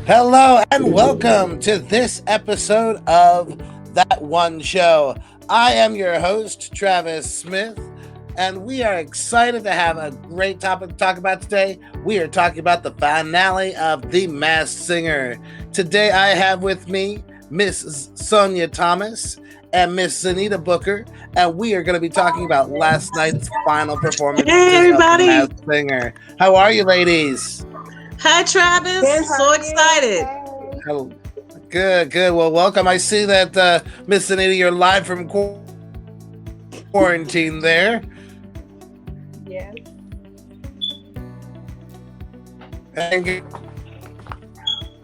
Hello and welcome to this episode of That One Show. I am your host, Travis Smith, and we are excited to have a great topic to talk about today. We are talking about the finale of The Masked Singer. Today I have with me Miss Sonia Thomas and Miss Zanita Booker, and we are going to be talking about last night's final performances of The Masked Singer. How are you, ladies? Hi, Travis. So excited. Hello. Good. Well, welcome. I see that Miss Zanita, you're live from quarantine there. Yes.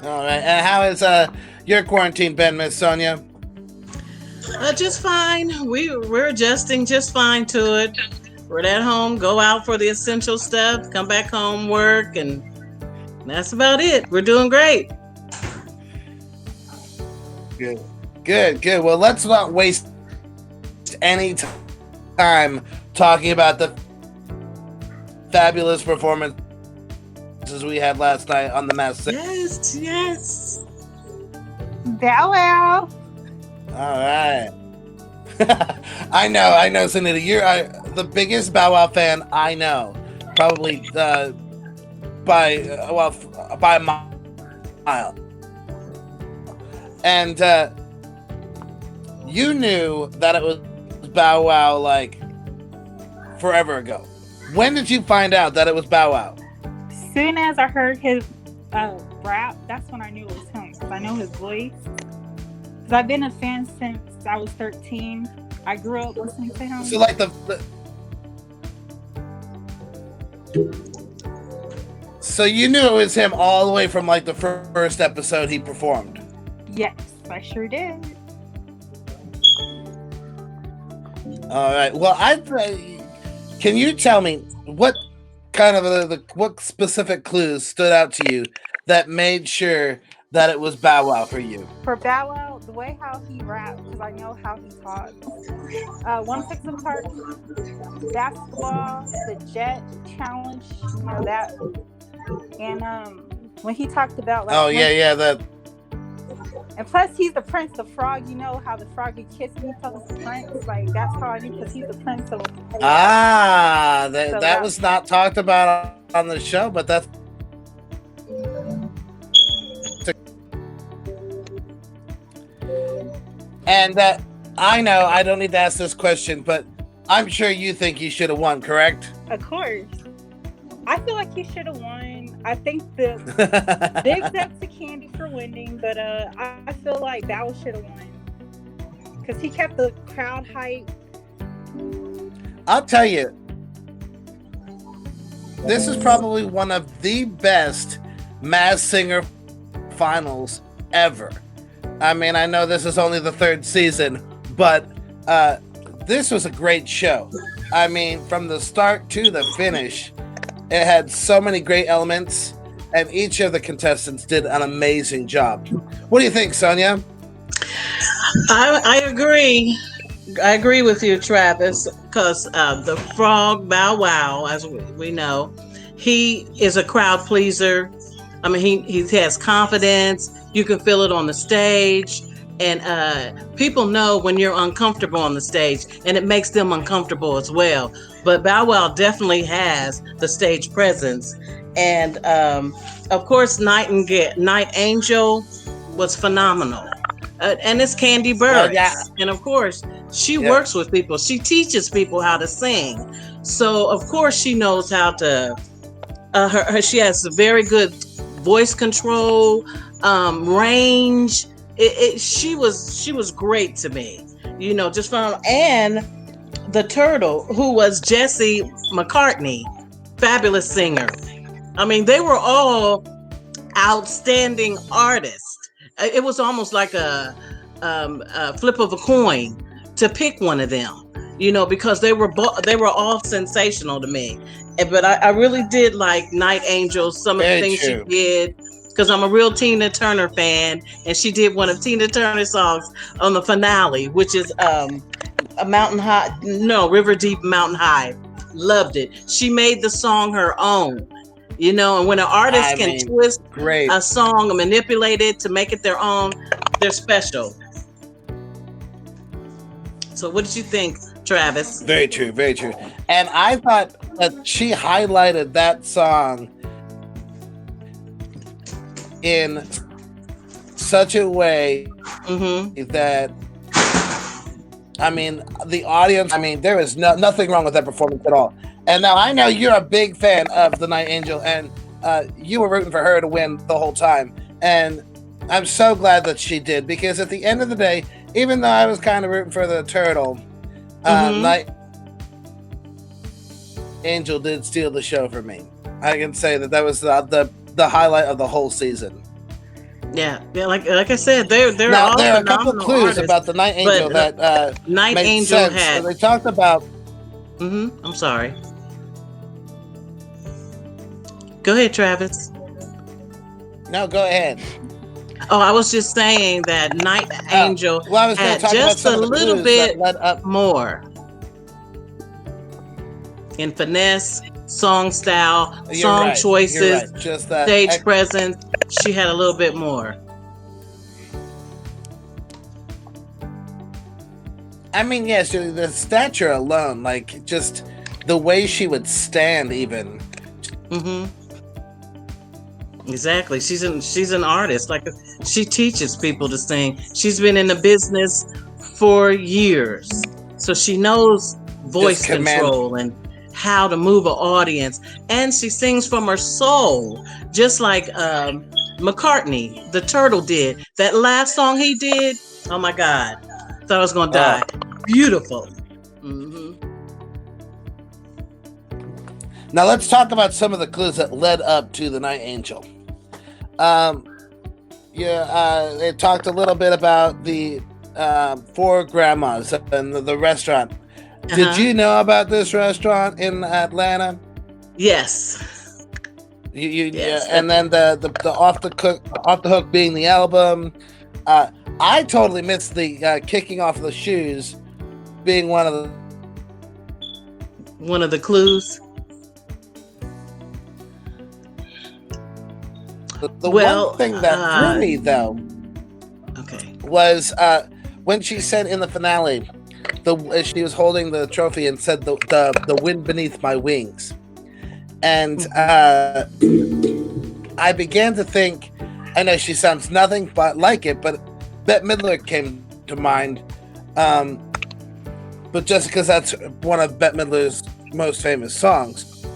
All right. And how is your quarantine been, Miss Sonia? Just fine. We're adjusting just fine to it. We're at home, go out for the essential stuff, come back home, work, and that's about it. We're doing great. Good. Well, let's not waste any time talking about the fabulous performances we had last night on The Masked Singer. Yes. Bow wow. All right. I know, Zanita. You're the biggest Bow Wow fan I know. Probably by a mile. And you knew that it was Bow Wow like forever ago. When did you find out that it was Bow Wow? As soon as I heard his rap, that's when I knew it was him, because I know his voice. Because I've been a fan since I was 13. I grew up listening to him. So like So you knew it was him all the way from like the first episode he performed? Yes, I sure did. All right. Well, can you tell me what kind of what specific clues stood out to you that made sure that it was Bow Wow for you? For Bow Wow, the way how he raps, because I know how he talks. 1 6 Park, basketball, the Jet Challenge, you know that. And when he talked about like, that. And plus, he's the Prince, the frog. You know how the frog would kiss me, tell us the Prince. Like, that's how I knew, because he's the Prince of. That was not talked about on the show, but that's. And I know I don't need to ask this question, but I'm sure you think he should have won, correct? Of course. I feel like he should have won. I think the big up to Candy for winning, but I feel like Bow Wow should have won, because he kept the crowd hype. I'll tell you, this is probably one of the best Masked Singer finals ever. I mean, I know this is only the third season, but this was a great show. I mean, from the start to the finish, it had so many great elements, and each of the contestants did an amazing job. What do you think, Sonia? I agree. I agree with you, Travis, because the frog Bow Wow, as we know, he is a crowd pleaser. I mean, he has confidence. You can feel it on the stage. And people know when you're uncomfortable on the stage, and it makes them uncomfortable as well. But Bow Wow definitely has the stage presence. And of course, Night Angel was phenomenal. And it's Candy Bird. And of course, she works with people. She teaches people how to sing. So of course, she knows how to. She has very good voice control, range. She was great to me, you know, just from. And the turtle, who was Jesse McCartney, fabulous singer. I mean, they were all outstanding artists. It was almost like a flip of a coin to pick one of them, you know, because they were all sensational to me. But I really did like Night Angel, some of the things she did. Because I'm a real Tina Turner fan, and she did one of Tina Turner's songs on the finale, which is River Deep Mountain High. Loved it. She made the song her own. You know, and when an artist can twist great. a song and manipulate it to make it their own, they're special. So what did you think, Travis? Very true, very true. And I thought that she highlighted that song in such a way that, I mean, the audience, I mean, there is nothing wrong with that performance at all. And now I know you're a big fan of the Night Angel, and you were rooting for her to win the whole time. And I'm so glad that she did, because at the end of the day, even though I was kind of rooting for the turtle, Night Angel did steal the show for me. I can say that was the highlight of the whole season. Yeah, like I said, there are a couple of clues artists, about the Night Angel that Night made Angel sense. had. So they talked about. I'm sorry. Go ahead, Travis. No, go ahead. Oh, I was just saying that Night Angel had just a little bit more in finesse, song style, song choices, just that stage presence. She had a little bit more. I mean, yes, the stature alone, like just the way she would stand, even. Exactly. She's an artist. Like, she teaches people to sing. She's been in the business for years, so she knows voice control and how to move an audience. And she sings from her soul, just like McCartney, the Turtle, did. That last song he did, oh my God, thought I was gonna die. Beautiful. Now let's talk about some of the clues that led up to the Night Angel. They talked a little bit about the Four Grandmas and the restaurant. Did you know about this restaurant in Atlanta? Yes. Yes. Yeah, and then the off the hook being the album. I totally missed the kicking off the shoes being one of the clues. The one thing that threw me, though, was when she said in the finale, she was holding the trophy and said the wind beneath my wings, and I began to think, I know she sounds nothing but like it, but Bette Midler came to mind, but just because that's one of Bette Midler's most famous songs,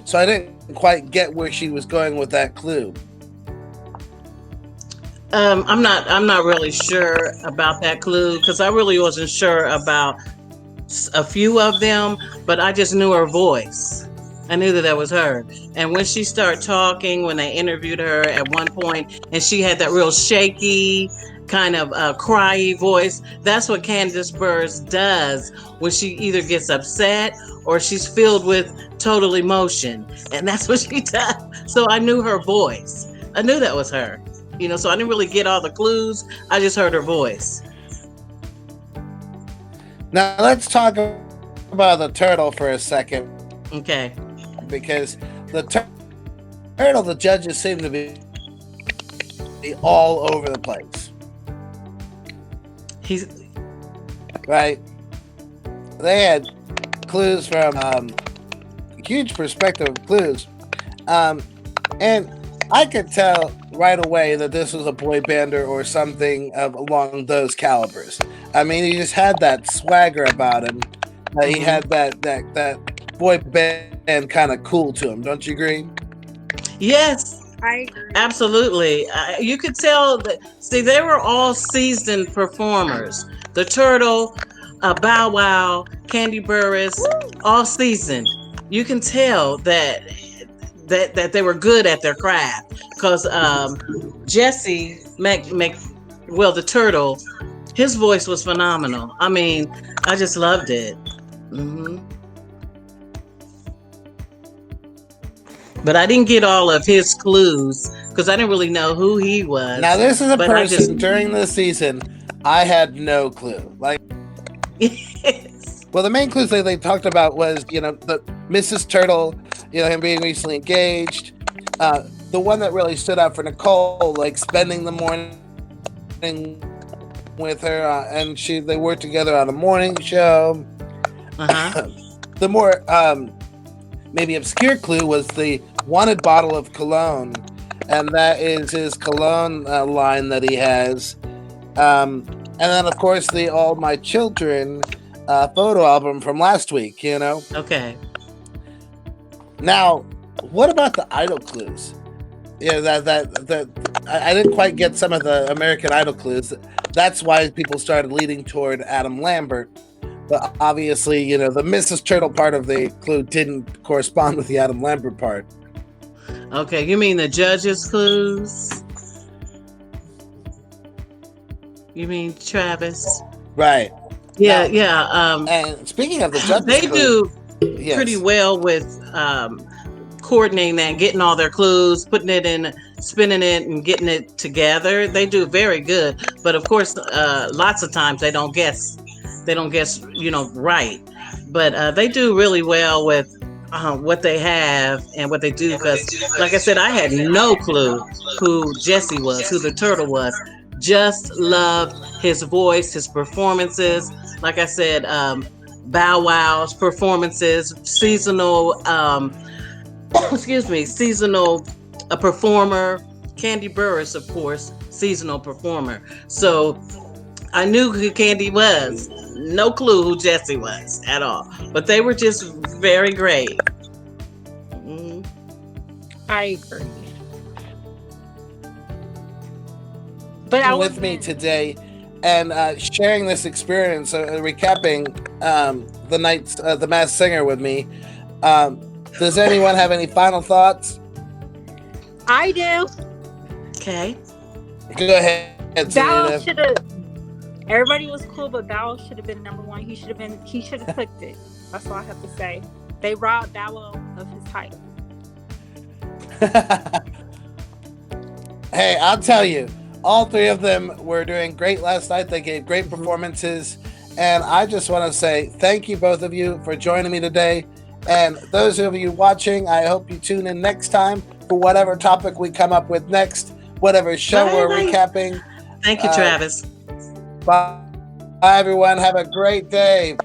so I didn't quite get where she was going with that clue. I'm not really sure about that clue, because I really wasn't sure about a few of them, but I just knew her voice. I knew that was her. And when she started talking, when they interviewed her at one point, and she had that real shaky kind of cryy voice, that's what Candace Burrs does when she either gets upset or she's filled with total emotion, and that's what she does. So I knew her voice. I knew that was her. You know, so I didn't really get all the clues. I just heard her voice. Now let's talk about the turtle for a second. Okay. Because the turtle, the judges seem to be all over the place. He's right. They had clues from huge perspective clues, and I could tell right away that this was a boy bander or something along those calibers. I mean, he just had that swagger about him. He had that boy band kind of cool to him. Don't you agree? Yes, I agree. Absolutely. You could tell that. See, they were all seasoned performers. The Turtle, Bow Wow, Candy Burris, all seasoned. You can tell that they were good at their craft, because Jesse the Turtle, his voice was phenomenal. I mean, I just loved it. But I didn't get all of his clues because I didn't really know who he was. Now this is a person during the season I had no clue. Like, yes. Well, the main clues they talked about was, the Mrs. Turtle, him being recently engaged, The one that really stood out for Nicole, like spending the morning with her, and they worked together on a morning show. The more maybe obscure clue was the wanted bottle of cologne, and that is his cologne line that he has. And then, of course, the All My Children photo album from last week, you know? Okay. Now, what about the Idol clues? Yeah, that I didn't quite get some of the American Idol clues. That's why people started leading toward Adam Lambert. But obviously, you know, the Mrs. Turtle part of the clue didn't correspond with the Adam Lambert part. Okay, you mean the judges' clues? You mean Travis? Right. Yeah, now, yeah. And speaking of the judges, they clues, do pretty well with coordinating that, getting all their clues, putting it in, spinning it, and getting it together. They do very good. But of course, lots of times they don't guess. They don't guess, you know, right. But they do really well with what they have and what they do. Because, like I said, I had no clue who Jesse was, who the turtle was. Just loved his voice, his performances. Like I said, Bow Wow's performances, seasonal, seasonal performer. Candy Burris, of course, seasonal performer. So I knew who Candy was. No clue who Jesse was at all. But they were just very great. Mm-hmm. I agree. But I with me today and sharing this experience, recapping the night's the Masked Singer with me. Does anyone have any final thoughts? I do. Okay. Go ahead. Bow should have. Everybody was cool, but Bow should have been number one. He should have clicked it. That's all I have to say. They robbed Bow Wow of his title. Hey, I'll tell you. All three of them were doing great last night. They gave great performances. And I just want to say thank you, both of you, for joining me today. And those of you watching, I hope you tune in next time for whatever topic we come up with next, whatever show we're recapping. Thank you, Travis. Bye, everyone. Have a great day.